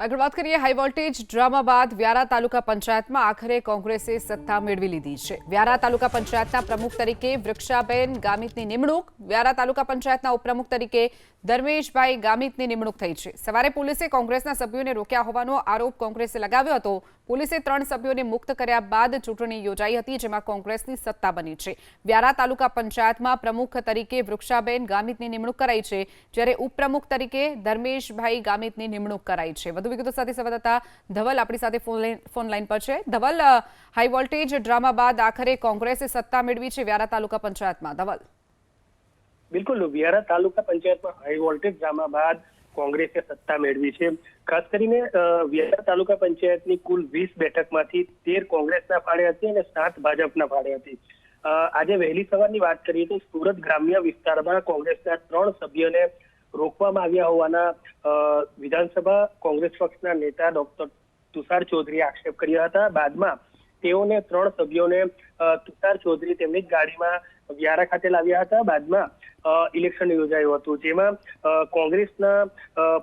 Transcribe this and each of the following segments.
આગળ વાત કરીએ હાઈ વોલ્ટેજ ડ્રામા બાદ વ્યારા તાલુકા પંચાયતમાં આખરે કોંગ્રેસે સત્તા મેળવી લીધી છે। વ્યારા તાલુકા પંચાયતના પ્રમુખ તરીકે વૃક્ષાબેન ગામિતની નિમણૂક, વ્યારા તાલુકા પંચાયતના ઉપપ્રમુખ તરીકે ધર્મેશભાઈ ગામિતની નિમણૂક થઈ છે। સવારે પોલીસે કોંગ્રેસના સભ્યોને રોક્યા હોવાનો આરોપ કોંગ્રેસે લગાવ્યો હતો। પોલીસે 3 સભ્યોને મુક્ત કર્યા બાદ ચૂંટણી યોજાઈ હતી, જેમાં કોંગ્રેસની સત્તા બની છે। વ્યારા તાલુકા પંચાયતમાં પ્રમુખ તરીકે વૃક્ષાબેન ગામિતની નિમણૂક કરાઈ છે, જ્યારે ઉપપ્રમુખ તરીકે ધર્મેશભાઈ ગામિતની નિમણૂક કરાઈ છે। વધુ વિગતો સાથે સંવાદદાતા ધવલ આપણી સાથે ફોન લાઈન પર છે। ધવલ, હાઈ વોલ્ટેજ ડ્રામા બાદ આખરે કોંગ્રેસે સત્તા મેળવી છે વ્યારા તાલુકા પંચાયતમાં। ધવલ, બિલકુલ, વ્યારા તાલુકા પંચાયતમાં હાઈ વોલ્ટેજ ડ્રામા બાદ કોંગ્રેસે સત્તા મેળવી છે। ખાસ કરીને વ્યારા તાલુકા પંચાયતની કુલ 20 બેઠકમાંથી 13 કોંગ્રેસના ફાળે હતી અને 7 ભાજપના ફાળે હતી। આજે વહેલી સવારની વાત કરીએ તો સુરત ગ્રામ્ય વિસ્તારમાં કોંગ્રેસના 3 સભ્યોને રોકવામાં આવ્યા હોવાના વિધાનસભા કોંગ્રેસ પક્ષના નેતા ડોક્ટર તુષાર ચૌધરીએ આક્ષેપ કર્યા હતા। બાદમાં તેઓને 3 સભ્યોને તુષાર ચૌધરી તેમની જ ગાડીમાં વ્યારા ખાતે લાવ્યા હતા। બાદમાં ઇલેક્શન યોજાયું હતું, જેમાં કોંગ્રેસના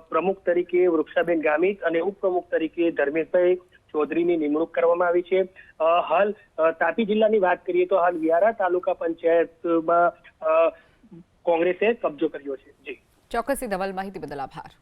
પ્રમુખ તરીકે વૃક્ષાબેન ગામિત અને ઉપપ્રમુખ તરીકે ધર્મેશભાઈ ચૌધરીની નિમણૂક કરવામાં આવી છે। હાલ તાપી જિલ્લાની વાત કરીએ તો હાલ વ્યારા તાલુકા પંચાયતમાં કોંગ્રેસે કબજો કર્યો છે। જી ચોક્કસથી ધવલ, માહિતી બદલ આભાર।